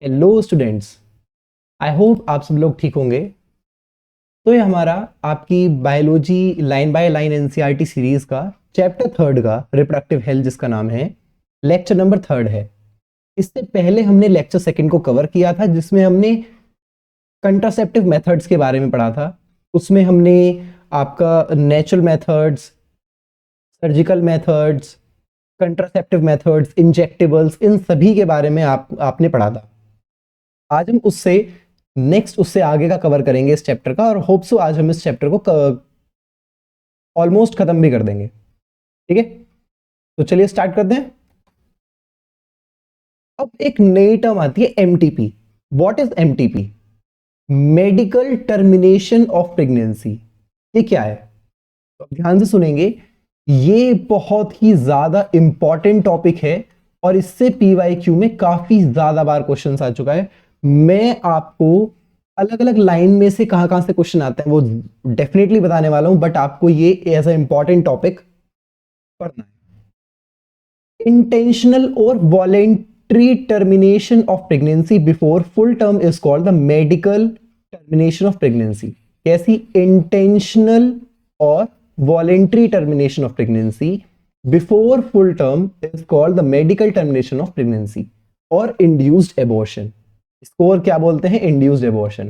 Hello students. I hope आप सब लोग ठीक होंगे। तो ये हमारा आपकी biology line by line NCERT series का चैप्टर थर्ड का रिप्रोडक्टिव हेल्थ जिसका नाम है लेक्चर नंबर थर्ड है। इससे पहले हमने लेक्चर सेकंड को कवर किया था जिसमें हमने कंट्रासेप्टिव मेथड्स के बारे में पढ़ा था। उसमें हमने आपका natural methods, surgical methods, contraceptive methods, injectables, इन सभी के बारे में आपने पढ़ा था। आज हम उससे आगे का कवर करेंगे इस चैप्टर का, और होप सो आज हम इस चैप्टर को ऑलमोस्ट खत्म भी कर देंगे। ठीक है, तो चलिए स्टार्ट करते हैं। अब एक नई टर्म आती है MTP. What is MTP? Medical termination of pregnancy. ये क्या है? तो ध्यान से सुनेंगे, ये बहुत ही ज्यादा इंपॉर्टेंट टॉपिक है और इससे पीवाईक्यू में काफी ज्यादा बार क्वेश्चन आ चुका है। मैं आपको अलग अलग लाइन में से कहां से क्वेश्चन आते हैं वो डेफिनेटली बताने वाला हूं, बट आपको ये एज अ इंपॉर्टेंट टॉपिक पढ़ना है। इंटेंशनल और voluntary termination of pregnancy before full term is called the medical termination of pregnancy. कैसी? इंटेंशनल और voluntary termination of pregnancy before full term is called the medical termination of pregnancy और induced abortion. इसको और क्या बोलते हैं? Induced abortion.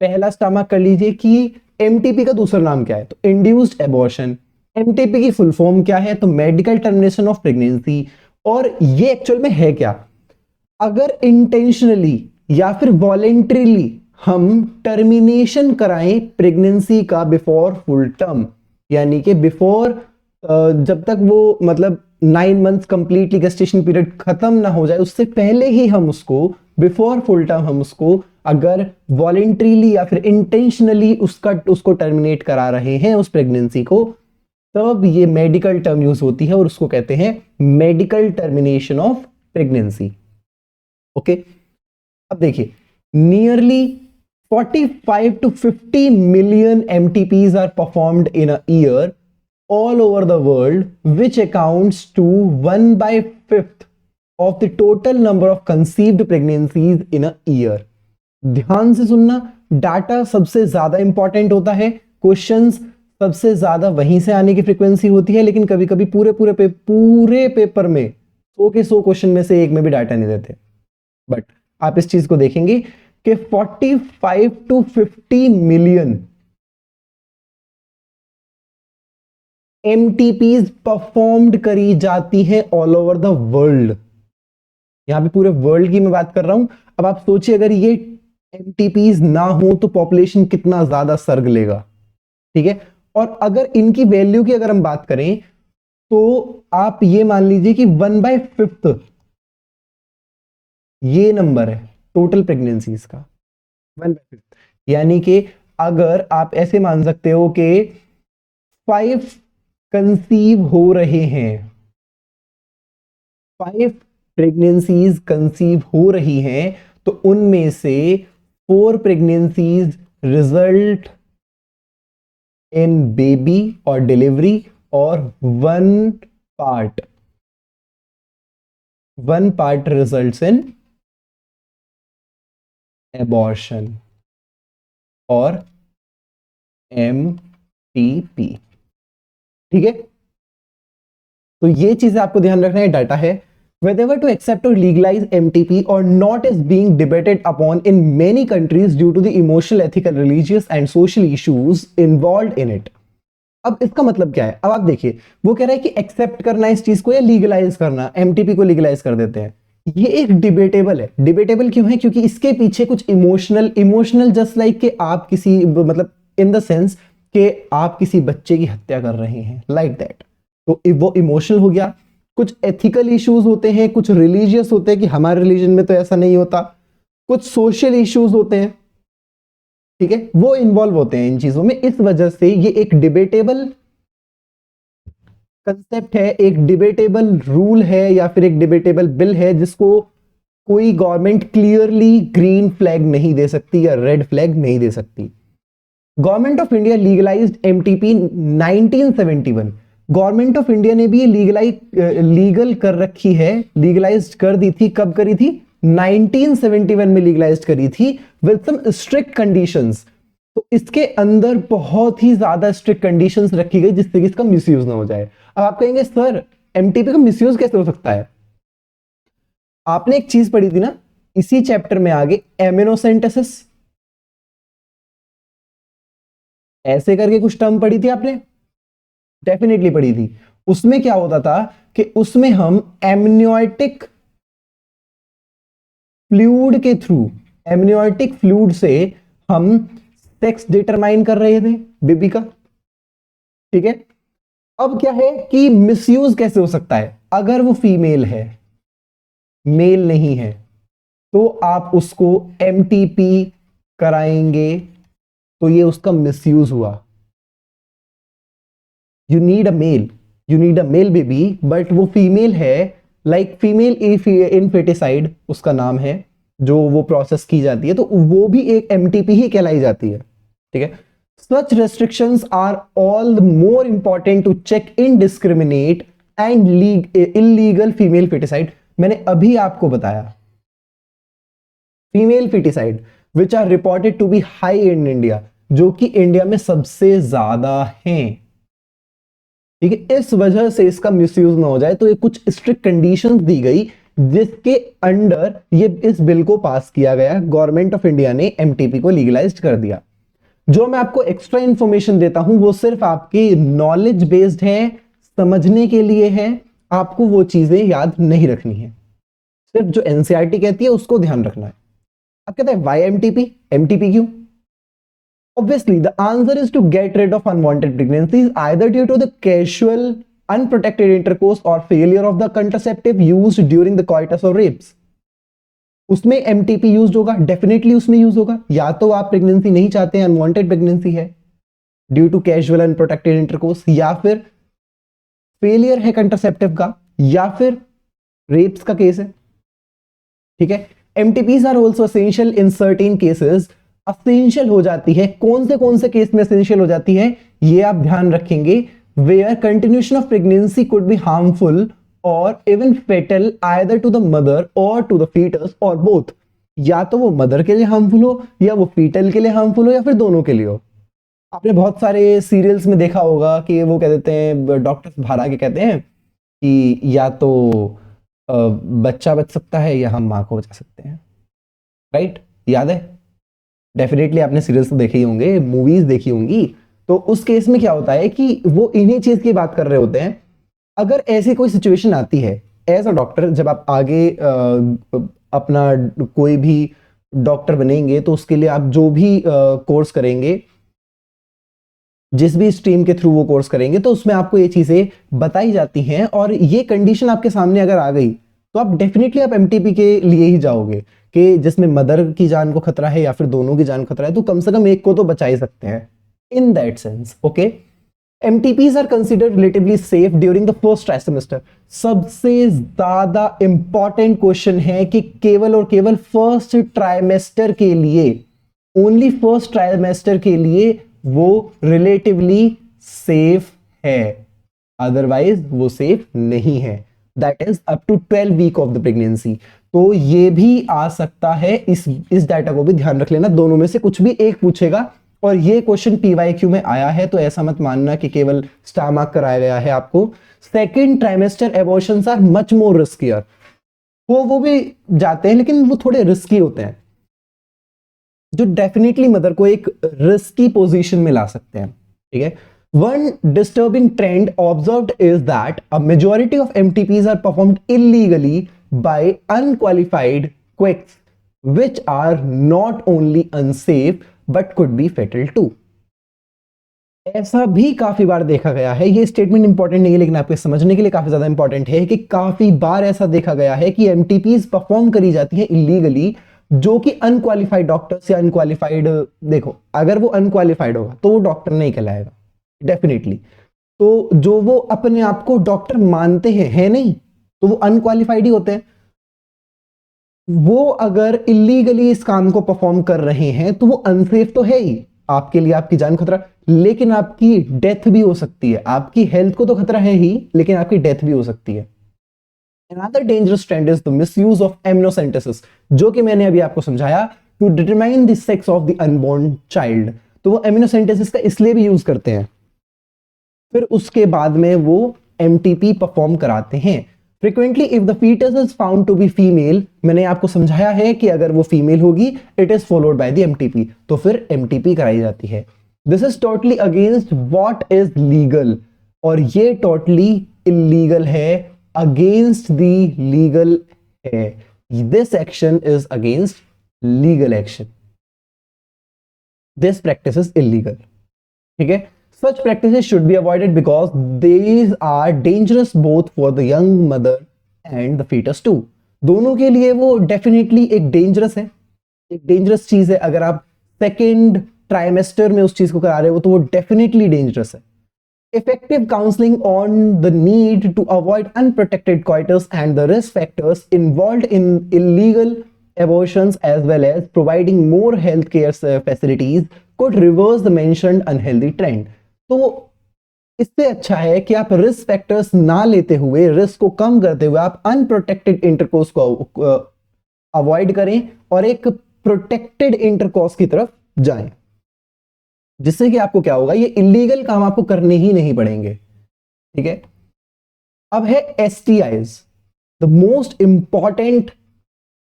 पहला stomach कर लीजिए कि एमटीपी का दूसरा नाम क्या है, तो इंड्यूस्ड एबॉर्शन। एमटीपी की फुल फॉर्म क्या है? तो मेडिकल टर्मिनेशन ऑफ प्रेगनेंसी। और ये एक्चुअल में है क्या? अगर इंटेंशनली या फिर वॉलेंट्रीली हम टर्मिनेशन कराएं प्रेगनेंसी का बिफोर फुल टर्म, यानी कि बिफोर जब तक वो मतलब 9 मंथ्स कंप्लीटली गेस्टेशन पीरियड खत्म ना हो जाए, उससे पहले ही हम उसको बिफोर फुल टर्म हम उसको अगर वॉलेंट्रीली या फिर इंटेंशनली उसको टर्मिनेट करा रहे हैं उस प्रेगनेंसी को, तब ये मेडिकल टर्म यूज होती है और उसको कहते हैं medical termination of pregnancy. Okay, अब देखिए, nearly 45 to 50 million MTPs are performed in a year all over the world, which accounts to 1/5 of the total number of conceived pregnancies in a year. ध्यान से सुनना, data सबसे ज्यादा important होता है, questions सबसे ज्यादा वहीं से आने की फ्रीक्वेंसी होती है, लेकिन कभी कभी पूरे पेपर में 100 के 100 क्वेश्चन में से एक में भी डाटा नहीं देते। बट आप इस चीज को देखेंगे कि 45 to 50 मिलियन एमटीपीज परफॉर्म्ड करी जाती है ऑल ओवर द वर्ल्ड। यहां पे पूरे वर्ल्ड की मैं बात कर रहा हूं। अब आप सोचिए, अगर ये एमटीपीज ना हो तो पॉपुलेशन कितना ज्यादा सर्ग लेगा। ठीक है, और अगर इनकी वैल्यू की अगर हम बात करें तो आप ये मान लीजिए कि 1/5 ये नंबर है टोटल प्रेगनेंसीज का, 1/5। यानी कि अगर आप ऐसे मान सकते हो कि 5 कंसीव हो रहे हैं, 5 प्रेगनेंसीज कंसीव हो रही हैं, तो उनमें से 4 प्रेगनेंसीज रिजल्ट इन बेबी और डिलीवरी, और one part results in abortion और एमटीपी। ठीक है, तो ये चीजें आपको ध्यान रखना है, डाटा है। Whether to accept or legalize MTP or not is being debated upon in many countries due to the emotional, ethical, religious and social issues involved in it. अब इसका मतलब क्या है? अब आप देखिए, वो कह रहा है कि एक्सेप्ट करना इस चीज को या लीगलाइज करना, एमटीपी को लीगलाइज कर देते हैं। ये एक डिबेटेबल है। डिबेटेबल क्यों है? क्योंकि इसके पीछे कुछ इमोशनल जस्ट लाइक कि आप किसी मतलब इन द सेंस कि आप किसी बच्चे की हत्या कर रहे हैं, लाइक दैट। तो वो इमोशनल हो गया। कुछ एथिकल इश्यूज होते हैं, कुछ रिलीजियस होते हैं कि हमारे रिलीजन में तो ऐसा नहीं होता, कुछ सोशल इश्यूज होते हैं। ठीक है, वो इन्वॉल्व होते हैं इन चीजों में। इस वजह से ये एक डिबेटेबल कंसेप्ट है, एक डिबेटेबल रूल है या फिर एक डिबेटेबल बिल है, जिसको कोई गवर्नमेंट क्लियरली ग्रीन फ्लैग नहीं दे सकती या रेड फ्लैग नहीं दे सकती। Government of India legalised MTP 1971। Government of India ने भी ये लीगल कर रखी है, लीगलाइज कर दी थी। कब करी थी? 1971 में लीगलाइज करी थी विद सम स्ट्रिक्ट कंडीशंस। तो इसके अंदर बहुत ही ज्यादा स्ट्रिक्ट कंडीशंस रखी गई जिससे कि इसका मिसयूज ना हो जाए। अब आप कहेंगे सर एमटीपी का मिसयूज कैसे हो सकता है? आपने एक चीज पढ़ी थी ना इसी चैप्टर में आगे, एमिनोसेंटेसिस, ऐसे करके कुछ टर्म पढ़ी थी आपने, डेफिनेटली पढ़ी थी। उसमें क्या होता था कि उसमें हम एमनियोटिक फ्लूइड के थ्रू, एमनियोटिक फ्लूइड से हम सेक्स डिटरमाइन कर रहे थे बेबी का, ठीक है। अब क्या है कि मिसयूज कैसे हो सकता है? अगर वो फीमेल है, मेल नहीं है, तो आप उसको एमटीपी कराएंगे तो ये उसका मिसयूज हुआ। You need a male baby, but वो फीमेल है, लाइक फीमेल इनफेटिसाइड उसका नाम है, जो वो प्रोसेस की जाती है, तो वो भी एक एमटीपी ही कहलाई जाती है, ठीक है। Such restrictions are all the more important to check indiscriminate and illegal female feticide। मैंने अभी आपको बताया female feticide which are reported to be high in India, जो कि इंडिया में सबसे ज्यादा हैं, ठीक है। इस वजह से इसका मिसयूज ना हो जाए तो ये कुछ स्ट्रिक्ट कंडीशंस दी गई जिसके अंडर ये इस बिल को पास किया गया। गवर्नमेंट ऑफ इंडिया ने एमटीपी को लीगलाइज कर दिया। जो मैं आपको एक्स्ट्रा इंफॉर्मेशन देता हूं वो सिर्फ आपकी नॉलेज बेस्ड है, समझने के लिए है, आपको वो चीजें याद नहीं रखनी है, सिर्फ जो एनसीईआरटी कहती है उसको ध्यान रखना है। अब कहते हैं व्हाई एमटीपी, एमटीपी क्यों? Obviously, the answer is to get rid of unwanted pregnancies either due to the casual, unprotected intercourse or failure of the contraceptive used during the coitus or rapes। उसमें MTP use होगा, definitely उसमें use होगा। या तो आप pregnancy नहीं चाहते हैं, अनवांटेड प्रेगनेंसी है due to casual unprotected intercourse, या फिर फेलियर है कंट्रासेप्टिव का, या फिर रेप्स का केस है, ठीक है। MTPs are also essential in certain cases. Essential हो जाती है, कौन से केस में असेंशियल हो जाती है ये आप ध्यान रखेंगे। Where continuation of pregnancy could be harmful or even fatal either to the mother or to the foetus or both. या तो वो मदर के लिए हार्मफुल हो या वो फीटल के लिए हार्मफुल हो या फिर दोनों के लिए हो। आपने बहुत सारे सीरियल्स में देखा होगा कि वो कह देते हैं, डॉक्टर्स बाहर आके कहते हैं कि या तो बच्चा बच सकता है या हम माँ को बचा सकते हैं, राइट? याद है? डेफिनेटली आपने सीरियल्स तो देखे ही होंगे, मूवीज देखी होंगी। तो उस केस में क्या होता है कि वो इन्हीं चीज की बात कर रहे होते हैं। अगर ऐसी कोई सिचुएशन आती है एज अ डॉक्टर, जब आप आगे अपना कोई भी डॉक्टर बनेंगे तो उसके लिए आप जो भी कोर्स करेंगे, जिस भी स्ट्रीम के थ्रू वो कोर्स करेंगे, तो उसमें आपको ये चीजें बताई जाती हैं। और ये कंडीशन आपके सामने अगर आ गई तो आप डेफिनेटली आप एमटीपी के लिए ही जाओगे कि जिसमें मदर की जान को खतरा है या फिर दोनों की जान खतरा है, तो कम से कम एक को तो बचा ही सकते हैं in that sense, okay. MTPs are considered relatively safe during the first trimester। सबसे ज्यादा इंपॉर्टेंट क्वेश्चन है कि केवल और केवल फर्स्ट ट्राइमेस्टर के लिए, ओनली फर्स्ट ट्राइमेस्टर के लिए वो रिलेटिवली सेफ है, अदरवाइज वो सेफ नहीं है। That is up to 12 week of the pregnancy. तो ये भी आ सकता है, इस डाटा को भी ध्यान रख लेना, दोनों में से कुछ भी एक पूछेगा। और ये क्वेश्चन पीवाईक्यू में आया है, तो ऐसा मत मानना कि केवल स्टार मार्क कराया गया है आपको। Second trimester abortions are much more riskier. वो भी जाते हैं लेकिन वो थोड़े रिस्की होते हैं, जो डेफिनेटली मदर को एक रिस्की पोजीशन में ला सकते हैं, ठीक है। One disturbing trend observed is that a majority of MTPs are performed illegally by unqualified quacks which are not only unsafe but could be fatal too. ऐसा भी काफी बार देखा गया है, ये स्टेटमेंट इंपॉर्टेंट नहीं है लेकिन आपके समझने के लिए काफी ज्यादा इंपॉर्टेंट है कि काफी बार ऐसा देखा गया है कि एमटीपीज परफॉर्म करी जाती है इलीगली, जो कि अनक्वालिफाइड डॉक्टर से अनक्वालिफाइड, देखो अगर वो अनक्वालिफाइड होगा तो वो डॉक्टर नहीं कहलाएगा डेफिनेटली। तो जो वो अपने आप को डॉक्टर मानते हैं, है नहीं, तो वो अनक्वालिफाइड ही होते हैं। वो अगर इलीगली इस काम को परफॉर्म कर रहे हैं तो वो अनसेफ तो है ही, आपके लिए आपकी जान खतरा, लेकिन आपकी डेथ भी हो सकती है। आपकी हेल्थ को तो खतरा है ही, लेकिन आपकी डेथ भी हो सकती है। Another dangerous trend is the misuse of amniocentesis, जो कि मैंने अभी आपको समझाया, to determine the sex of the unborn child. तो वो amniocentesis का इसलिए भी यूज करते हैं, फिर उसके बाद में वो MTP परफॉर्म कराते हैं. Frequently, if the fetus is found to be female, मैंने आपको समझाया है कि अगर वो फीमेल होगी, it is followed by the MTP, तो फिर MTP कराई जाती है. This is totally against what is legal, और ये totally illegal है, against the legal है. This action is against legal action. This practice is illegal. ठीक है. Such practices should be avoided because these are dangerous both for the young mother and the fetus too. दोनों के लिए वो definitely एक dangerous है, एक डेंजरस चीज है. अगर आप सेकेंड ट्राइमेस्टर में उस चीज को करा रहे हो तो वो डेफिनेटली डेंजरस है. Effective counseling on the need to avoid unprotected coitus and the risk factors involved in illegal abortions, as well as providing more healthcare facilities, could reverse the mentioned unhealthy trend. तो इससे अच्छा है कि आप risk factors ना लेते हुए, risk को कम करते हुए आप अनप्रोटेक्टेड इंटरकोर्स को अवॉइड करें और एक प्रोटेक्टेड इंटरकोर्स की तरफ जाएं, जिससे कि आपको क्या होगा, ये इलीगल काम आपको करने ही नहीं पड़ेंगे. ठीक है. अब है STIs, the most important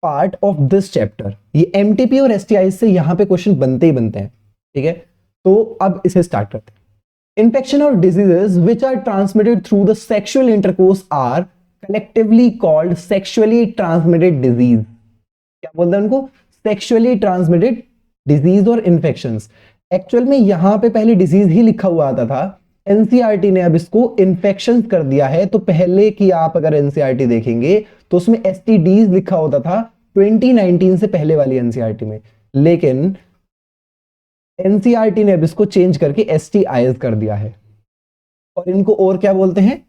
part of this chapter. ये MTP और STIs से यहां पे क्वेश्चन बनते ही बनते हैं. ठीक है. तो अब इसे स्टार्ट करते हैं. Infection or diseases which are transmitted through the sexual intercourse are collectively called sexually transmitted disease. क्या बोलते हैं उनको? Sexually transmitted disease और infections. एक्चुअल में यहां पे पहले डिजीज ही लिखा हुआ आता था, NCERT ने अब इसको इन्फेक्शन कर दिया है. तो पहले की आप अगर NCERT देखेंगे तो उसमें STDs लिखा होता था 2019 से पहले वाली NCERT में, लेकिन NCERT ने अब इसको चेंज करके STIs कर दिया है. और इनको और क्या बोलते हैं?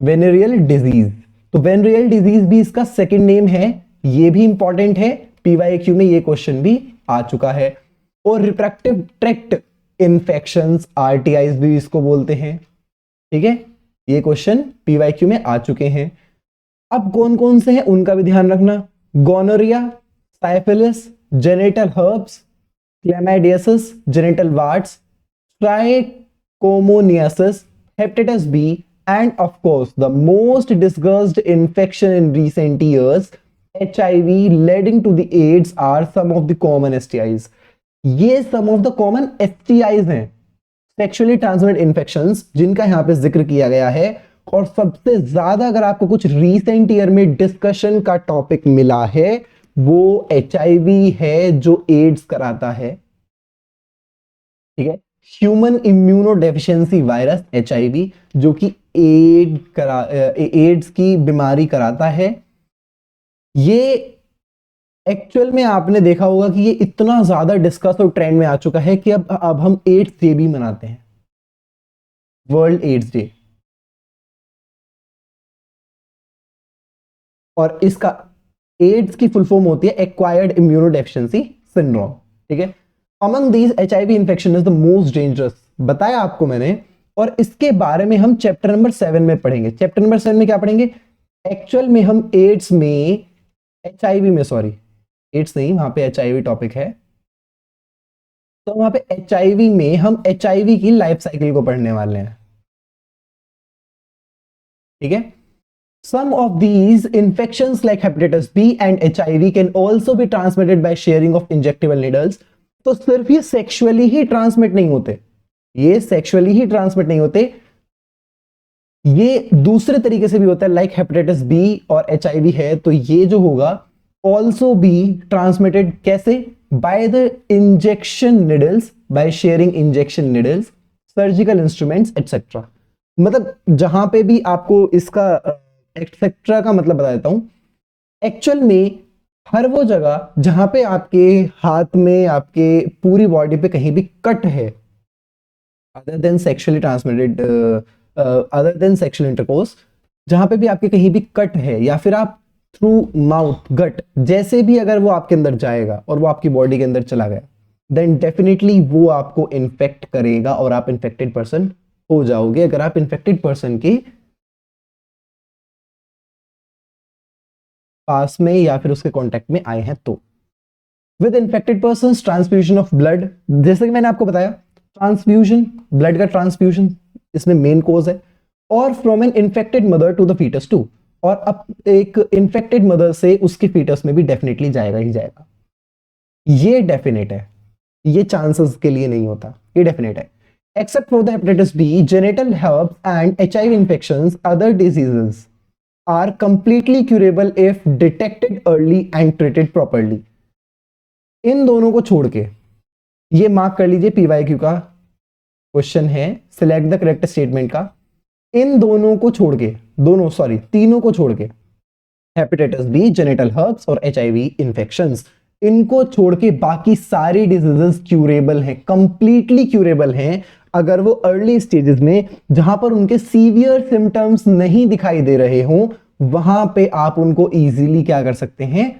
Venereal disease. तो वेनेरियल डिजीज भी इसका सेकंड नेम है, ये भी इंपॉर्टेंट है, PYQ में ये क्वेश्चन भी आ चुका है. और रिप्रोडक्टिव ट्रैक्ट इंफेक्शंस, RTIs भी इसको बोलते हैं. ठीक है. ये क्वेश्चन PYQ में आ चुके हैं. अब कौन कौन से हैं उनका भी ध्यान रखना. Gonorrhoea, syphilis, genital herpes, chlamydiasis, genital warts, trichomoniasis, hepatitis B, and of course the most discussed infection in recent years, HIV leading to the AIDS, are some of the common STIs. ये some of the common STIs हैं, sexually transmitted infections, जिनका यहां पे जिक्र किया गया है. और सबसे ज्यादा अगर आपको कुछ recent year में डिस्कशन का टॉपिक मिला है वो HIV है, जो एड्स कराता है. ठीक है. Human immuno deficiency virus HIV, जो कि एड्स की बीमारी कराता है. ये एक्चुअल में आपने देखा होगा कि ये इतना ज्यादा डिस्कस और ट्रेंड में आ चुका है कि अब हम एड्स डे भी मनाते हैं, वर्ल्ड एड्स डे. और इसका एड्स की फुल फॉर्म होती है एक्वायर्ड इम्यूनो डेफिशिएंसी सिंड्रोम. ठीक है. Among these HIV infection is the most dangerous, बताया आपको मैंने. और इसके बारे में हम चैप्टर नंबर 7 में पढ़ेंगे. चैप्टर नंबर 7 में क्या पढ़ेंगे? एक्चुअल में हम एड्स में, HIV में, सॉरी एड्स नहीं, वहां पे HIV टॉपिक है. तो वहां पे HIV में हम HIV की लाइफ साइकिल को पढ़ने वाले हैं. ठीक है. Some of these infections like hepatitis B and HIV can also be transmitted by sharing of injectable needles. तो सिर्फ ये सेक्सुअली ही ट्रांसमिट नहीं होते, ये सेक्सुअली ही ट्रांसमिट नहीं होते, ये दूसरे तरीके से भी होता है. लाइक हेपेटाइटिस B और HIV है, तो ये जो होगा ऑल्सो बी ट्रांसमिटेड कैसे? By the injection needles, by sharing injection needles, surgical instruments etcetera. मतलब जहां पे भी आपको इसका एक्सेट्रा का मतलब बता देता हूं. एक्चुअल में हर वो जगह जहां पे आपके हाथ में, आपके पूरी बॉडी पे कहीं भी कट है, other than sexually transmitted, other than sexual intercourse, जहां पे भी आपके कहीं भी कट है, या फिर आप थ्रू माउथ, गट, जैसे भी अगर वो आपके अंदर जाएगा और वो आपकी बॉडी के अंदर चला गया, देन डेफिनेटली वो आपको इन्फेक्ट करेगा और आप इन्फेक्टेड पर्सन हो जाओगे. अगर आप इन्फेक्टेड पर्सन की पास में या फिर उसके कांटेक्ट में आए हैं तो। With infected person transfusion of blood, जैसे कि मैंने आपको बताया ट्रांसफ्यूजन, ब्लड का ट्रांसफ्यूजन इसमें मेन कोज है, और from an infected mother to the foetus too, और अब एक इन्फेक्टेड मदर से उसके फीटस में भी डेफिनेटली जाएगा ही जाएगा। ये डेफिनेट है, ये चांसेस के लिए नहीं होता, ये डेफिनेट है। Except for the hepatitis B, genital herpes and HIV infections, other diseases are completely curable if detected early and treated properly. इन दोनों को छोड़ के, ये मार्क कर लीजिए, PYQ का क्वेश्चन है, सिलेक्ट द करेक्ट स्टेटमेंट का। इन दोनों को छोड़ के, तीनों को छोड़ के, हेपेटाइटिस बी, जेनिटल हर्ब्स और HIV इंफेक्शंस, इनको छोड़ के बाकी सारी डिजीजेस क्यूरेबल हैं, कंप्लीटली क्यूरेबल हैं, अगर वो अर्ली स्टेजेस में, जहां पर उनके सीवियर सिम्टम्स नहीं दिखाई दे रहे हों, वहां पे आप उनको इजीली क्या कर सकते हैं,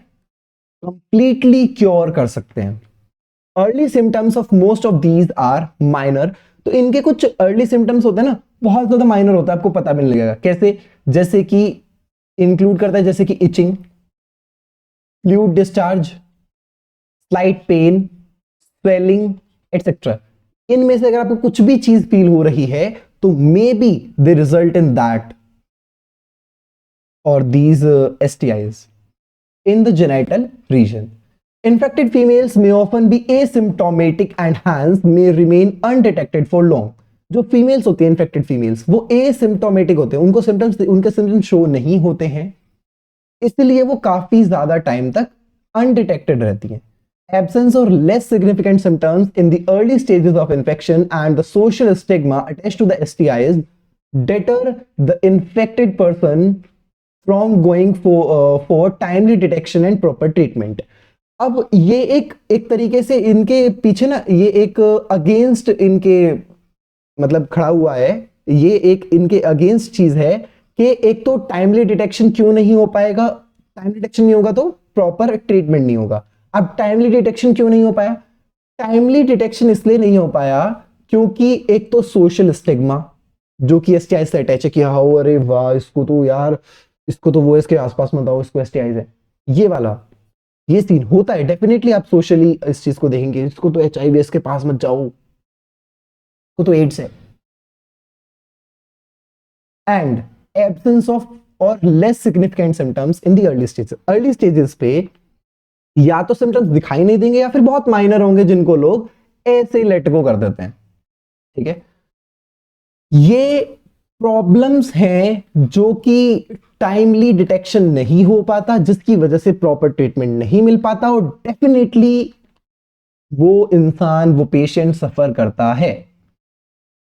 कंप्लीटली क्योर कर सकते हैं। Early symptoms of most of these are minor, तो इनके कुछ अर्ली सिम्टम्स होते हैं ना, बहुत ज्यादा माइनर होता है, आपको पता भी नहीं लगेगा कैसे, जैसे कि इंक्लूड करता है जैसे कि itching, fluid discharge, slight pain, swelling etcetera. इनमें से अगर आपको कुछ भी चीज फील हो रही है तो may be they result in that और these STIs in the genital region. Infected females may often be asymptomatic and hence may remain undetected for long. जो फीमेल्स होती है, इन्फेक्टेड फीमेल्स, वो एसिम्टोमेटिक होते हैं, उनके सिम्टम्स शो नहीं होते हैं, इसलिए वो काफी ज्यादा टाइम तक अनडिटेक्टेड रहती हैं। Absence or less significant symptoms in the early stages of infection and the social stigma attached to the STIs deter the infected person from going for timely detection and proper treatment. अब ये एक तरीके से इनके पीछे ना, ये एक अगेंस्ट इनके मतलब खड़ा हुआ है, ये एक इनके अगेंस्ट चीज है कि एक तो टाइमली डिटेक्शन क्यों नहीं हो पाएगा, टाइमली डिटेक्शन नहीं होगा तो प्रॉपर ट्रीटमेंट नहीं होगा। अब टाइमली डिटेक्शन क्यों नहीं हो पाया, टाइमली डिटेक्शन इसलिए नहीं हो पाया क्योंकि एक तो सोशल स्टिग्मा जो कि STI से अटैच है कि हाँ अरे वाह इसको तो यार, इसको तो वो इसके आसपास मत आओ, इसको STIs है, ये वाला ये सीन होता है। डेफिनेटली आप सोशली इस चीज को देखेंगे, इसको तो HIV, इसके पास मत जाओ, इसको तो एड्स है। एंड एब्सेंस ऑफ और less significant symptoms in the early stages, early stages पे या तो सिम्टम्स दिखाई नहीं देंगे या फिर बहुत माइनर होंगे जिनको लोग ऐसे ही लेट गो कर देते हैं। ठीक है, ये प्रॉब्लम्स हैं जो कि टाइमली डिटेक्शन नहीं हो पाता, जिसकी वजह से प्रॉपर ट्रीटमेंट नहीं मिल पाता और डेफिनेटली वो इंसान, वो पेशेंट सफर करता है।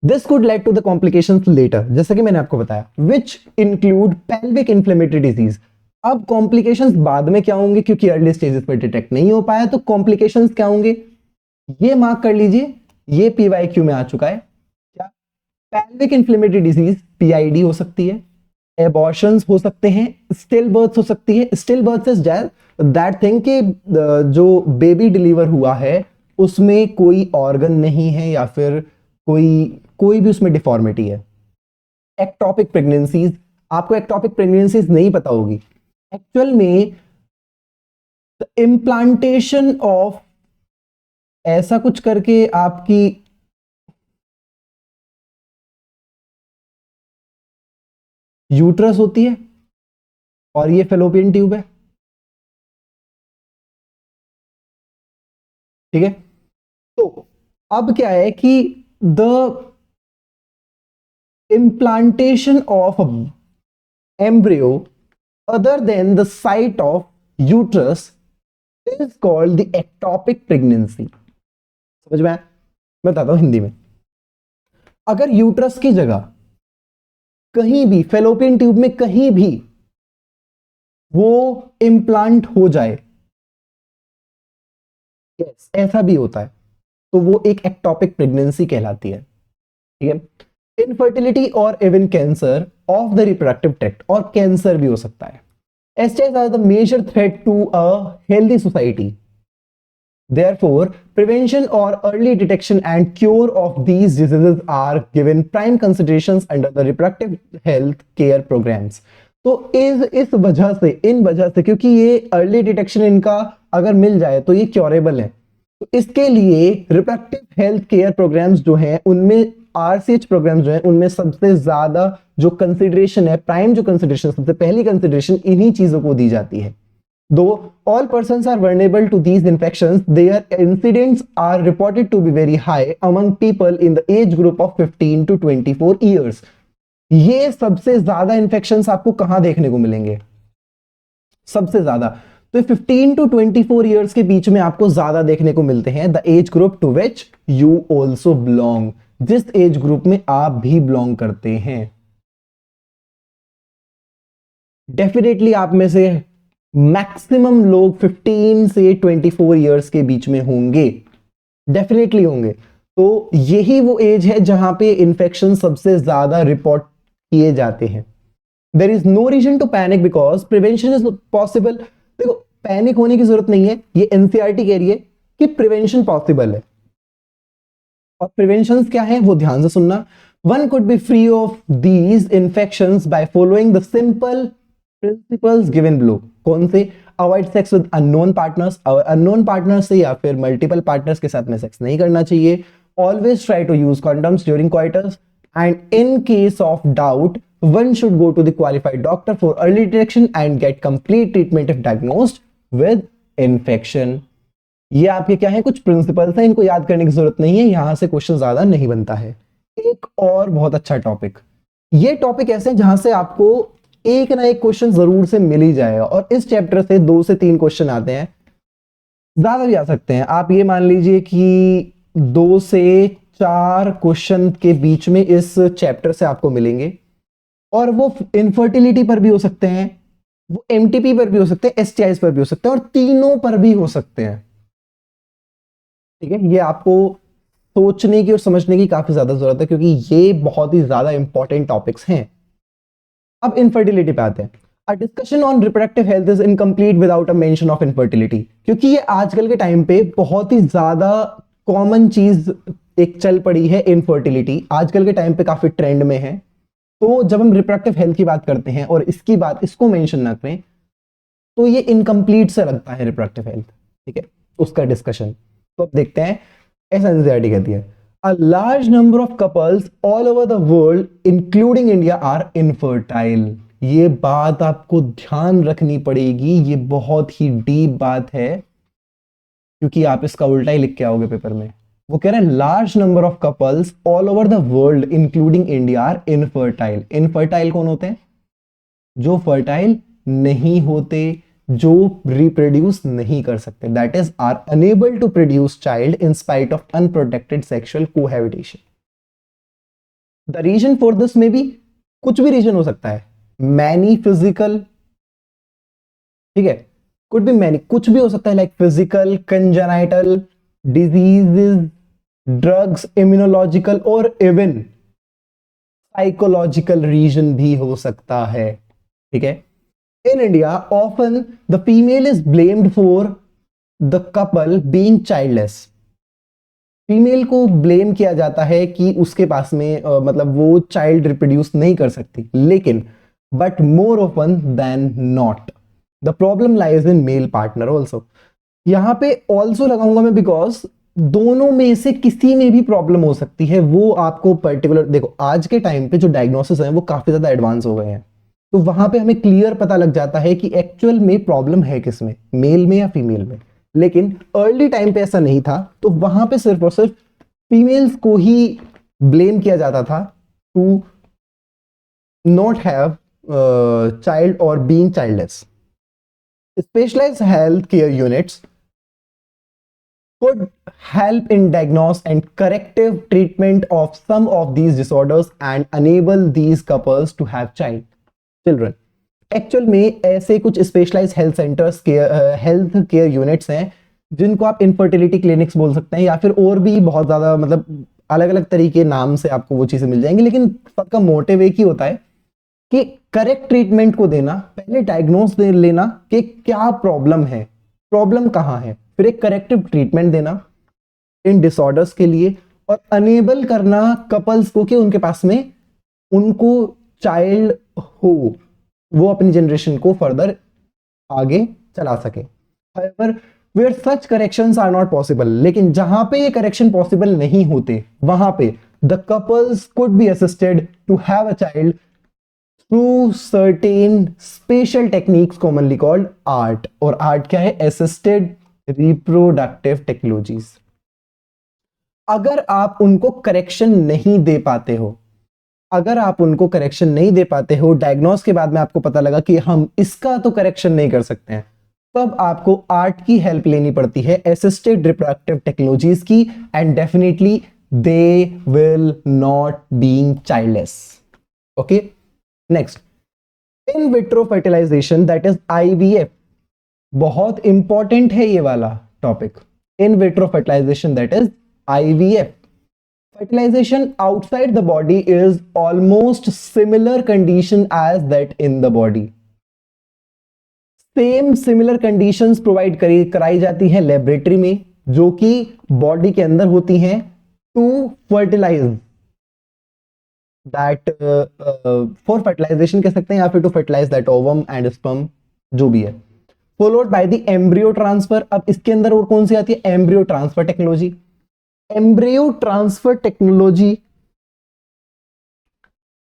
This could lead to the complications later, जैसा कि मैंने आपको बताया, which include pelvic inflammatory disease. अब कॉम्प्लिकेशंस बाद में क्या होंगे, क्योंकि अर्ली स्टेजेस पर डिटेक्ट नहीं हो पाया, तो कॉम्प्लिकेशंस क्या होंगे ये मार्क कर लीजिए, ये PYQ में आ चुका है। क्या, पेल्विक इन्फ्लेमेटरी डिजीज PID हो सकती है, एबॉर्शंस हो सकते हैं, स्टिल बर्थ हो सकती है। Still birth is that thing कि जो बेबी डिलीवर हुआ है उसमें कोई ऑर्गन नहीं है या फिर कोई भी उसमें डिफॉर्मिटी है। एक्टोपिक प्रेगनेंसीज, आपको एक्टोपिक प्रेगनेंसीज नहीं पता होगी, एक्चुअल में इम्प्लांटेशन ऑफ ऐसा कुछ करके आपकी यूट्रस होती है और ये फेलोपियन ट्यूब है। ठीक है, तो अब क्या है कि the implantation of embryo other than the site of uterus is called the ectopic pregnancy. समझ में आया? मैं बताता हूं हिंदी में। अगर यूट्रस की जगह कहीं भी फेलोपियन ट्यूब में कहीं भी वो इम्प्लांट हो जाए, yes, ऐसा भी होता है, तो वो एक एक्टोपिक प्रेगनेंसी कहलाती है। ठीक है, इनफर्टिलिटी और even cancer of the reproductive tract, और कैंसर भी हो सकता है। STIs are the major threat to a healthy society. Therefore, prevention or early detection and cure of these diseases are given prime considerations under the reproductive health care programs. तो इस वजह से, इन वजह से, क्योंकि ये अर्ली डिटेक्शन इनका अगर मिल जाए तो ये क्योरेबल है, तो इसके लिए रिप्रोडक्टिव हेल्थ केयर प्रोग्राम्स जो हैं उनमें, आरसीएच प्रोग्राम्स जो हैं उनमें सबसे ज्यादा जो कंसिडरेशन है, प्राइम जो कंसिडरेशन, सबसे पहली कंसिडरेशन इन्हीं चीजों को दी जाती है। दो all persons are vulnerable to these infections, their incidents are reported to be very high among people in the age group of 15 to 24 years। ये सबसे ज्यादा इंफेक्शंस आपको कहां देखने को मिलेंगे? सबसे ज्यादा तो 15 टू 24 ईयर्स के बीच में आपको ज्यादा देखने को मिलते हैं। The age group to which you also belong, जिस एज ग्रुप में आप भी बिलोंग करते हैं। डेफिनेटली आप में से मैक्सिमम लोग 15 से 24 ईयर्स के बीच में होंगे, डेफिनेटली होंगे। तो यही वो एज है जहां पे इंफेक्शन सबसे ज्यादा रिपोर्ट किए जाते हैं। There is no reason to panic because prevention is possible. देखो, पैनिक होने की जरूरत नहीं है, ये एनसीईआरटी कह रही है कि प्रिवेंशन पॉसिबल है। और प्रिवेंशन क्या है वो ध्यान से सुनना। One could be free of these infections by following the simple principles given below. कौन से? Avoid sex with unknown partners, unknown partners से या फिर मल्टीपल पार्टनर्स के साथ में सेक्स नहीं करना चाहिए। Always try to use condoms during coitus, and in case of doubt one should go to the qualified doctor for early detection and get complete treatment if diagnosed with infection। ये आपके क्या है, कुछ principles हैं, इनको याद करने की जरूरत नहीं है, यहां से क्वेश्चन ज्यादा नहीं बनता है। एक और बहुत अच्छा टॉपिक, ये टॉपिक ऐसे हैं जहां से आपको एक ना एक क्वेश्चन जरूर से मिल ही जाएगा, और इस चैप्टर से 2 से 3 क्वेश्चन आते हैं, ज्यादा भी आ सकते हैं। आप ये मान लीजिए कि 2 से 4 क्वेश्चन के बीच में इस चैप्टर से आपको मिलेंगे, और वो इनफर्टिलिटी पर भी हो सकते हैं, वो एमटीपी पर भी हो सकते हैं, एसटीआईज पर भी हो सकते हैं, और तीनों पर भी हो सकते हैं। ठीक है, ये आपको सोचने की और समझने की काफी ज्यादा जरूरत है, क्योंकि ये बहुत ही ज्यादा इंपॉर्टेंट टॉपिक्स हैं। अब इनफर्टिलिटी पे आते हैं। A discussion on reproductive health is incomplete without a mention of infertility, क्योंकि ये आजकल के टाइम पे बहुत ही ज्यादा कॉमन चीज एक चल पड़ी है। इनफर्टिलिटी आजकल के टाइम पे काफी ट्रेंड में है। तो जब हम रिप्रोडक्टिव हेल्थ की बात करते हैं और इसकी बात, इसको मेंशन ना करें, तो ये इनकम्प्लीट से लगता है रिप्रोडक्टिव हेल्थ। ठीक है, उसका डिस्कशन तो अब देखते हैं। ऐसा एनसीईआरटी कहती है, a large number of couples all over the world including India are infertile. ये बात आपको ध्यान रखनी पड़ेगी, ये बहुत ही डीप बात है, क्योंकि आप इसका उल्टा ही लिख के आओगे पेपर में। वो कह रहे हैं large number of couples all over the world including India are infertile. Infertile कौन होते हैं? जो फर्टाइल नहीं होते, जो रिप्रोड्यूस नहीं कर सकते, that is are unable to produce child in spite of unprotected sexual cohabitation. The reason for this में भी कुछ भी रीजन हो सकता है, मैनी फिजिकल, ठीक है, कुड बी मैनी, कुछ भी हो सकता है, like physical, congenital diseases, drugs, immunological, और इवन साइकोलॉजिकल रीजन भी हो सकता है। ठीक है, in India often the female is blamed for the couple being childless. Female को ब्लेम किया जाता है कि उसके पास में मतलब वो चाइल्ड रिप्रोड्यूस नहीं कर सकती, लेकिन but more often than not the problem lies in male partner also. यहां पे ऑल्सो लगाऊंगा मैं, बिकॉज दोनों में से किसी में भी प्रॉब्लम हो सकती है। वो आपको पर्टिकुलर, देखो आज के टाइम पे जो डायग्नोसिस है वो काफी ज्यादा एडवांस हो गए हैं, तो वहां पे हमें क्लियर पता लग जाता है कि एक्चुअल में प्रॉब्लम है किसमें, मेल में या फीमेल में। लेकिन अर्ली टाइम पे ऐसा नहीं था, तो वहां पे सिर्फ और सिर्फ फीमेल्स को ही ब्लेम किया जाता था टू नॉट हैव चाइल्ड और being childless. Specialized health care units could help in diagnose and corrective treatment of some of these disorders and enable these couples to have children। Actual में ऐसे कुछ specialized health centers, health care units हैं जिनको आप infertility clinics बोल सकते हैं, या फिर और भी बहुत ज्यादा, मतलब अलग अलग तरीके नाम से आपको वो चीजें मिल जाएंगी, लेकिन सबका मोटिव एक ही होता है कि करेक्ट ट्रीटमेंट को देना, पहले डायग्नोस दे लेना कि क्या प्रॉब्लम है, प्रॉब्लम कहां है, फिर एक करेक्टिव ट्रीटमेंट देना इन डिसऑर्डर्स के लिए, और अनेबल करना कपल्स को कि उनके पास में उनको चाइल्ड हो। वो अपनी जनरेशन को फर्दर आगे चला सके। However, where such corrections are not possible, लेकिन जहां पे ये करेक्शन पॉसिबल नहीं होते वहां पे the couples could be assisted to have a child through certain special techniques commonly called art। और art क्या है? assisted reproductive technologies। अगर आप उनको करेक्शन नहीं दे पाते हो, अगर आप उनको करेक्शन नहीं दे पाते हो, डायग्नोस के बाद में आपको पता लगा कि हम इसका तो करेक्शन नहीं कर सकते हैं, तब आपको आर्ट की हेल्प लेनी पड़ती है, असिस्टेड रिप्रोडक्टिव टेक्नोलॉजीज की, and definitely they will not being childless. Okay, next, in vitro fertilization that is IVF. बहुत इंपॉर्टेंट है ये वाला topic, in vitro fertilization that is IVF। Fertilization outside the body is almost similar condition as that in the body। Same similar conditions provide कराई जाती है laboratory में, जो कि बॉडी के अंदर होती हैं, to fertilize that, for fertilization कह सकते हैं, या फिर to fertilize that ovum and sperm, जो भी है, followed by the embryo transfer. अब इसके अंदर और कौन सी आती है? Embryo transfer technology. Embryo transfer technology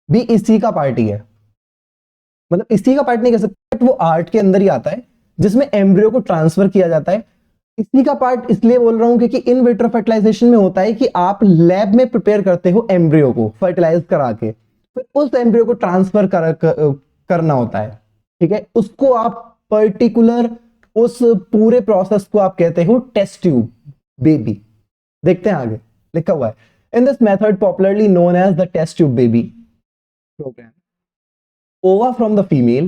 भी इसी का पार्ट ही है, मतलब इसी का पार्ट नहीं कह सकते, वो आर्ट के अंदर ही आता है जिसमें एम्ब्रियो को ट्रांसफर किया जाता है। इसी का पार्ट इसलिए बोल रहा हूं क्योंकि इन विट्रो फर्टिलाइजेशन में होता है कि आप लैब में प्रिपेयर करते हो एम्ब्रियो को फर्टिलाइज करा के, फिर उस एम्ब्रियो को ट्रांसफर करना होता है, ठीक है, उसको आप पर्टिकुलर, उस पूरे प्रोसेस को आप कहते हो टेस्ट ट्यूब बेबी। देखते हैं आगे लिखा हुआ है, in this method popularly known as the test tube baby program, ova from the female,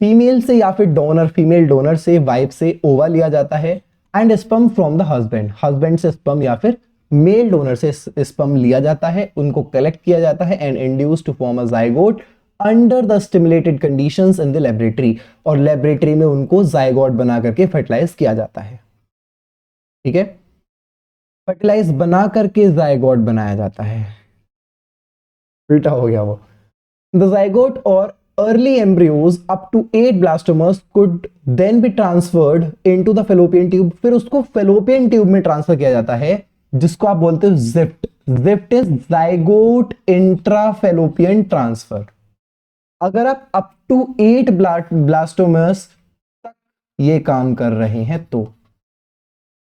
female से या फिर डोनर, फीमेल डोनर से, वाइफ से ओवा लिया जाता है, and sperm from the husband, husband से स्पर्म या फिर मेल डोनर से स्पर्म लिया जाता है, उनको कलेक्ट किया जाता है and induce to form a zygote under the stimulated conditions in the laboratory, और लेबोरेटरी में उनको जाइगोट बना करके फर्टिलाइज किया जाता है। ठीक है, फर्टिलाइज बना करके जाइगोट बनाया जाता है, उल्टा हो गया वो। द जाइगोट और early embryos up to 8 blastomers could then be transferred into the fallopian tube, फिर उसको fallopian tube में ट्रांसफर किया जाता है, जिसको आप बोलते हो ZIFT। ZIFT is zygote intrafallopian transfer। अगर आप up to 8 blastomers तक ये काम कर रहे हैं तो,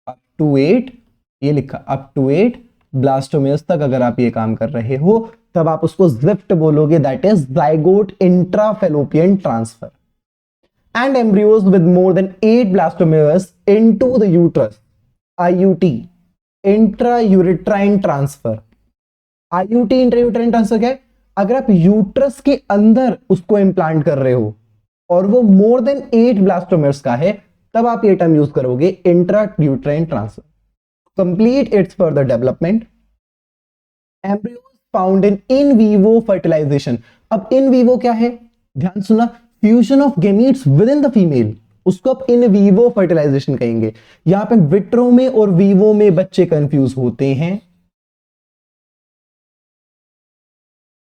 up to 8, ये लिखा up to 8 ब्लास्टोमियर्स तक अगर आप ये काम कर रहे हो, तब आप उसको जिफ्ट बोलोगे, that is zygote intrafallopian transfer. And embryos with more than 8 blastomeres into the uterus, IUT, intrauterine transfer. IUT intrauterine transfer क्या है? अगर आप यूट्रस के अंदर उसको इंप्लांट कर रहे हो और वो मोर देन 8 ब्लास्टोमियर्स का है, तब आप ये टर्म यूज करोगे intrauterine transfer. Complete its further development, embryos found in vivo fertilization। अब in vivo क्या है? ध्यान सुना, fusion of gametes with in the female, उसको आप इन विवो फर्टिलाइजेशन कहेंगे। यहां पे विट्रो में और वीवो में बच्चे कंफ्यूज होते हैं।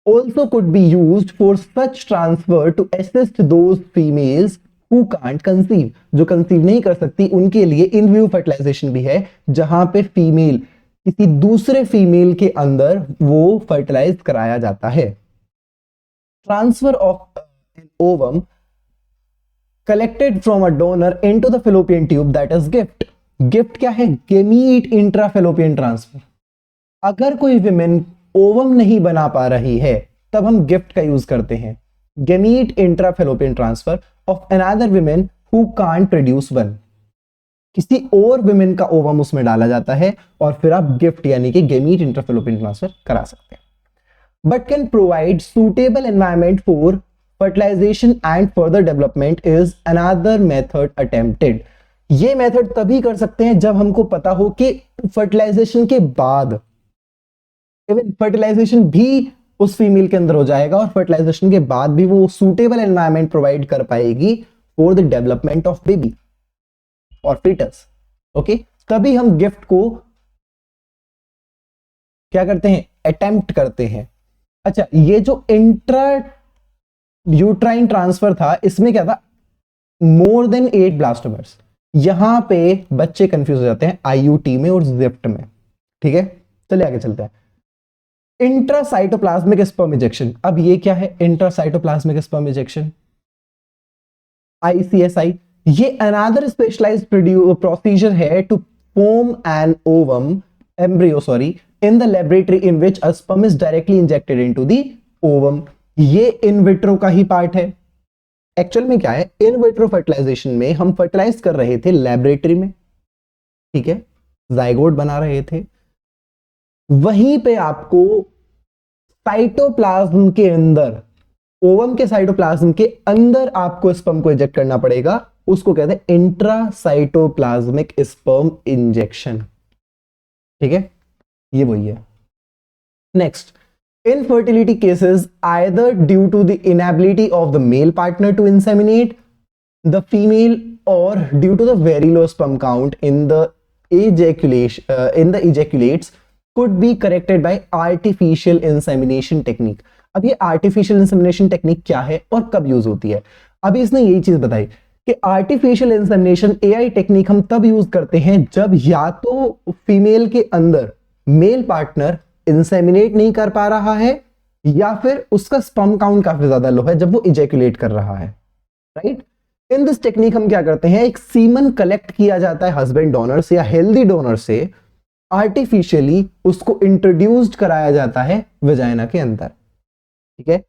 Also could be used for such transfer to assist those females who can't conceive, जो कंसीव नहीं कर सकती उनके लिए इन विवो फर्टिलाइजेशन भी है, जहां पे फीमेल किसी दूसरे फीमेल के अंदर वो फर्टिलाइज कराया जाता है। Transfer of an ovum collected from a donor into the fallopian tube, that is GIFT. GIFT क्या है? Gamete intrafallopian transfer. अगर कोई विमेन ओवम नहीं बना पा रही है, तब हम गिफ्ट का यूज करते हैं, gamete intrafallopian transfer of another women who can't produce one. किसी और विमेन का ओवम उसमें डाला जाता है और फिर आप गिफ्ट यानी कि गेमीट इंट्राफैलोपियन ट्रांसफर करा सकते हैं। But can provide suitable environment for fertilization and further development is another method attempted. ये मेथड तभी कर सकते हैं जब हमको पता हो कि फर्टिलाइजेशन के बाद, इवन फर्टिलाइजेशन भी उस फीमेल के अंदर हो जाएगा और फर्टिलाइजेशन के बाद भी वो सूटेबल एनवायरमेंट प्रोवाइड कर पाएगी for the development of baby और फीटस। ओके, तभी हम गिफ्ट को क्या करते हैं? अटेम्प्ट करते हैं। अच्छा, ये जो यूट्राइन ट्रांसफर था, इसमें क्या था, मोर देन 8 ब्लास्टोमर्स। यहां पे बच्चे कंफ्यूज हो जाते हैं आईयूटी में और जिफ्ट में। ठीक है, चलिए आगे चलते हैं। इंट्रासाइटोप्लाज्मिक स्पर्म इंजेक्शन, अब ये क्या है इंट्रासाइटोप्लाज्मिक स्पर्म इंजेक्शन, ICSI। ये अनदर स्पेशलाइज्ड प्रोसीजर है to form an ovum embryo sorry in the laboratory in which a sperm is directly injected into the ovum। ये इन विट्रो का ही part है। Actual में क्या है, इन विट्रो फर्टिलाइजेशन में हम फर्टिलाइज कर रहे थे लेबोरेटरी में, ठीक है, जाइगोट बना रहे थे। वहीं पे आपको साइटोप्लाज्म के अंदर, ओवम के साइटोप्लाज्म के अंदर आपको स्पर्म को इंजेक्ट करना पड़ेगा, उसको कहते हैं इंट्रासाइटोप्लाज्मिक स्पर्म इंजेक्शन। ठीक है, ये वही है। Next, infertility cases either due to the inability of the male partner to inseminate the female or due to the very low sperm count in the ejaculates could be corrected by artificial insemination technique। अब ये artificial insemination technique क्या है और कब use होती है? अभी इसने यही चीज बताई कि आर्टिफिशियल इंसेमिनेशन AI टेक्निक हम तब यूज करते हैं जब या तो फीमेल के अंदर मेल पार्टनर इंसेमिनेट नहीं कर पा रहा है या फिर उसका स्पर्म काउंट काफी ज्यादा लो है जब वो इजैकुलेट कर रहा है, राइट। इन दिस टेक्निक हम क्या करते हैं, एक सीमन कलेक्ट किया जाता है हस्बैंड डोनर से या हेल्दी डोनर से, आर्टिफिशियली उसको इंट्रोड्यूस्ड कराया जाता है वेजाइना के अंदर, ठीक है,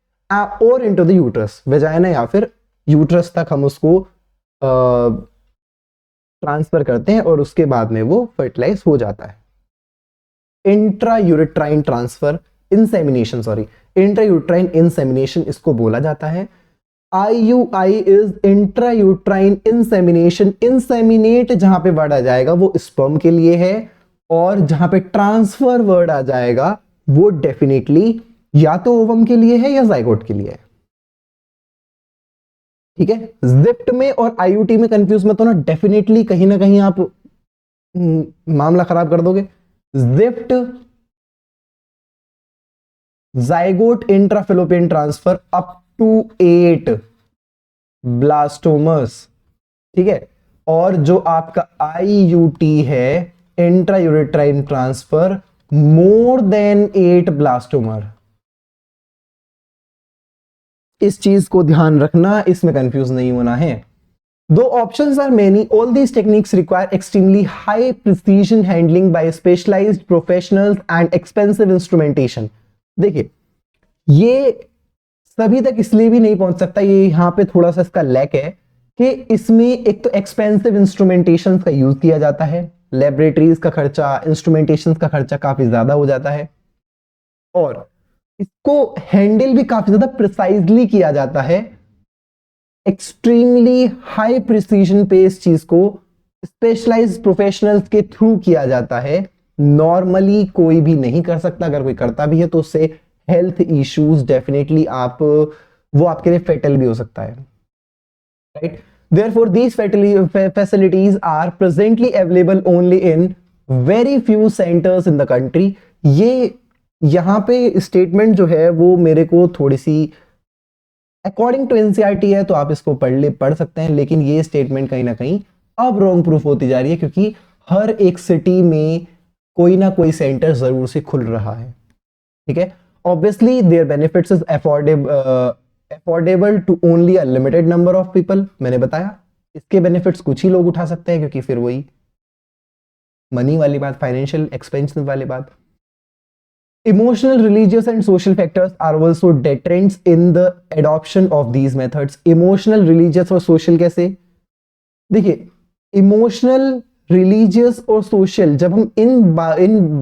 और इनटू द यूट्रस, वेजाइना या फिर यूट्रस तक हम उसको ट्रांसफर करते हैं और उसके बाद में वो फर्टिलाइज हो जाता है। Intrauterine transfer insemination, sorry intrauterine insemination इसको बोला जाता है। IUI is intrauterine insemination. Inseminate जहां पे वर्ड आ जाएगा वो स्पर्म के लिए है और जहां पे ट्रांसफर वर्ड आ जाएगा वो डेफिनेटली या तो ओवम के लिए है या जाइगोट के लिए है, ठीक है। जिफ्ट में और IUT में कंफ्यूज मत होना, डेफिनेटली कहीं ना कहीं आप मामला खराब कर दोगे। ZIFT zygote intrafallopian transfer up to 8 blastomeres, ठीक है, और जो आपका IUT है intrauterine transfer more than 8 blastomere. इस चीज को ध्यान रखना, इसमें कंफ्यूज नहीं होना है। दो options are many, all these techniques require extremely high precision handling by specialized professionals and expensive instrumentation. देखिए ये सभी तक इसलिए भी नहीं पहुंच सकता, ये यहां पे थोड़ा सा इसका लैक है कि इसमें एक तो एक्सपेंसिव इंस्ट्रूमेंटेशन का यूज किया जाता है, लेबोरेटरीज का खर्चा, इंस्ट्रूमेंटेशन का खर्चा काफी ज्यादा हो जाता है और इसको हैंडल भी काफी ज्यादा प्रिसाइजली किया जाता है। एक्सट्रीमली हाई प्रिसीजन पे इस चीज को स्पेशलाइज्ड प्रोफेशनल्स के थ्रू किया जाता है, नॉर्मली कोई भी नहीं कर सकता, अगर कोई करता भी है तो उससे हेल्थ इश्यूज डेफिनेटली वो आपके लिए फेटल भी हो सकता है, right. Therefore, these facilities are presently available only in very few centers in the country। ये यहां पे स्टेटमेंट जो है वो मेरे को थोड़ी सी अकॉर्डिंग टू NCERT है तो आप इसको पढ़ सकते हैं, लेकिन ये स्टेटमेंट कहीं ना कहीं अब रॉन्ग प्रूफ होती जा रही है क्योंकि हर एक सिटी में कोई ना कोई सेंटर जरूर से खुल रहा है, ठीक है। Obviously their benefits is affordable to only a limited number of people. मैंने बताया इसके बेनिफिट्स कुछ ही लोग उठा सकते हैं क्योंकि फिर वही मनी वाली बात, फाइनेंशियल एक्सपेंस वाली बात। Emotional, religious and social factors are also deterrents in the adoption of these methods। Emotional, religious और social कैसे? देखिए इमोशनल, रिलीजियस और सोशल जब हम इन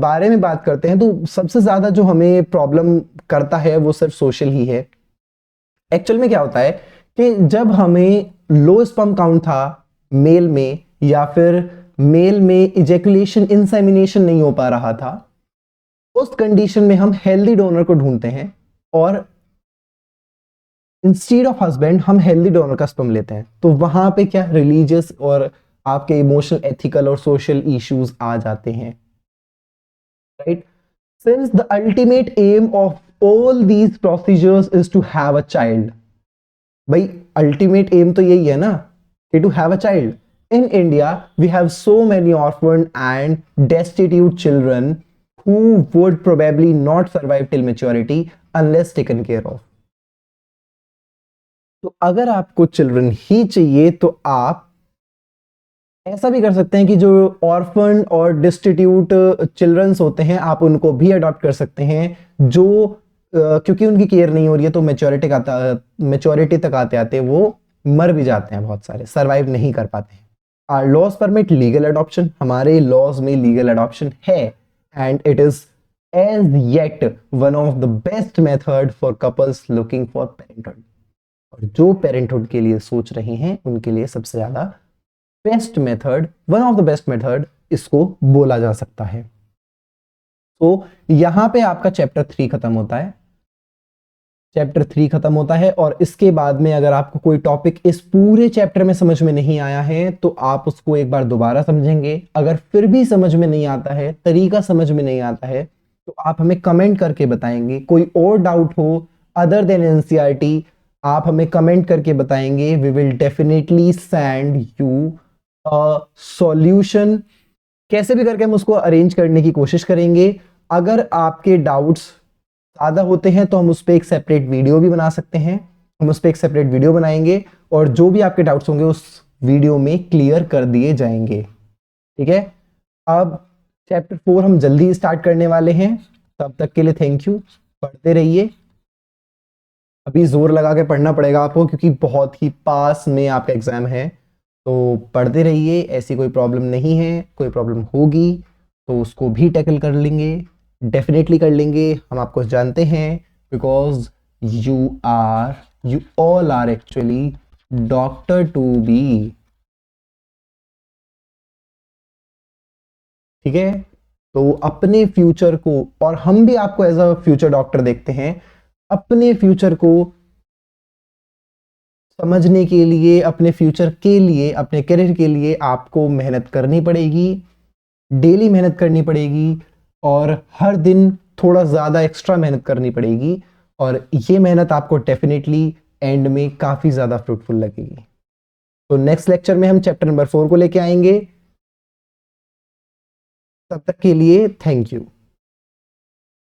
बारे में बात करते हैं तो सबसे ज्यादा जो हमें प्रॉब्लम करता है वो सिर्फ सोशल ही है। एक्चुअल में क्या होता है कि जब हमें लो स्पर्म काउंट था मेल में या फिर मेल में इजैकुलेशन इंसेमिनेशन नहीं हो पा रहा था, उस कंडीशन में हम हेल्दी डोनर को ढूंढते हैं और इंस्टीड ऑफ हस्बैंड हम हेल्दी डोनर का स्पर्म लेते हैं, तो वहां पे क्या रिलीजियस और आपके इमोशनल, एथिकल और सोशल इश्यूज आ जाते हैं, right. Since the ultimate aim of all these procedures is to have a child, भाई अल्टीमेट एम तो यही है ना कि to have a child. In India we have so many orphan and destitute children who would probably not survive till maturity unless taken care of. तो अगर आपको children ही चाहिए तो आप ऐसा भी कर सकते हैं कि जो ऑर्फन और डिस्टिट्यूट चिल्ड्रंस होते हैं आप उनको भी अडॉप्ट कर सकते हैं, जो क्योंकि उनकी केयर नहीं हो रही है तो मेच्योरिटी तक आते आते वो मर भी जाते हैं, बहुत सारे सर्वाइव नहीं कर पाते हैं. Are laws permit legal adoption, हमारे लॉज में लीगल अडॉप्शन है and it is as yet one of the best method for couples looking for parenthood. और जो पेरेंटहुड के लिए सोच रहे हैं उनके लिए सबसे ज्यादा best method, one of the best method इसको बोला जा सकता है. तो यहां पे आपका चैप्टर 3 खत्म होता है. चैप्टर 3 खत्म होता है और इसके बाद में अगर आपको कोई टॉपिक इस पूरे चैप्टर में समझ में नहीं आया है तो आप उसको एक बार दोबारा समझेंगे. अगर फिर भी समझ में नहीं आता है, तरीका समझ में नहीं आता है, तो आप हमें कमेंट करके बताएंगे. कोई और डाउट हो अदर देन एनसीईआरटी आप हमें कमेंट करके बताएंगे. We will definitely send you solution. कैसे भी करके हम उसको अरेंज करने की कोशिश करेंगे. अगर आपके डाउट्स ज़्यादा होते हैं तो हम उस पर एक सेपरेट वीडियो भी बना सकते हैं. हम उस पर एक सेपरेट वीडियो बनाएंगे और जो भी आपके डाउट्स होंगे उस वीडियो में क्लियर कर दिए जाएंगे. ठीक है. अब चैप्टर 4 हम जल्दी स्टार्ट करने वाले हैं. तब तक के लिए थैंक यू. पढ़ते रहिए. अभी जोर लगा के पढ़ना पड़ेगा आपको क्योंकि बहुत ही पास में आपका एग्जाम है. तो पढ़ते रहिए. ऐसी कोई प्रॉब्लम नहीं है. कोई प्रॉब्लम होगी तो उसको भी टैकल कर लेंगे, डेफिनेटली कर लेंगे. हम आपको जानते हैं because you all are actually doctor to be. ठीक है. तो अपने फ्यूचर को, और हम भी आपको एज अ फ्यूचर डॉक्टर देखते हैं, अपने फ्यूचर को समझने के लिए, अपने फ्यूचर के लिए, अपने करियर के लिए आपको मेहनत करनी पड़ेगी. डेली मेहनत करनी पड़ेगी और हर दिन थोड़ा ज़्यादा एक्स्ट्रा मेहनत करनी पड़ेगी. और ये मेहनत आपको डेफिनेटली एंड में काफ़ी ज़्यादा फ्रूटफुल लगेगी. तो नेक्स्ट लेक्चर में हम चैप्टर नंबर 4 को लेके आएंगे. तब तक के लिए थैंक यू.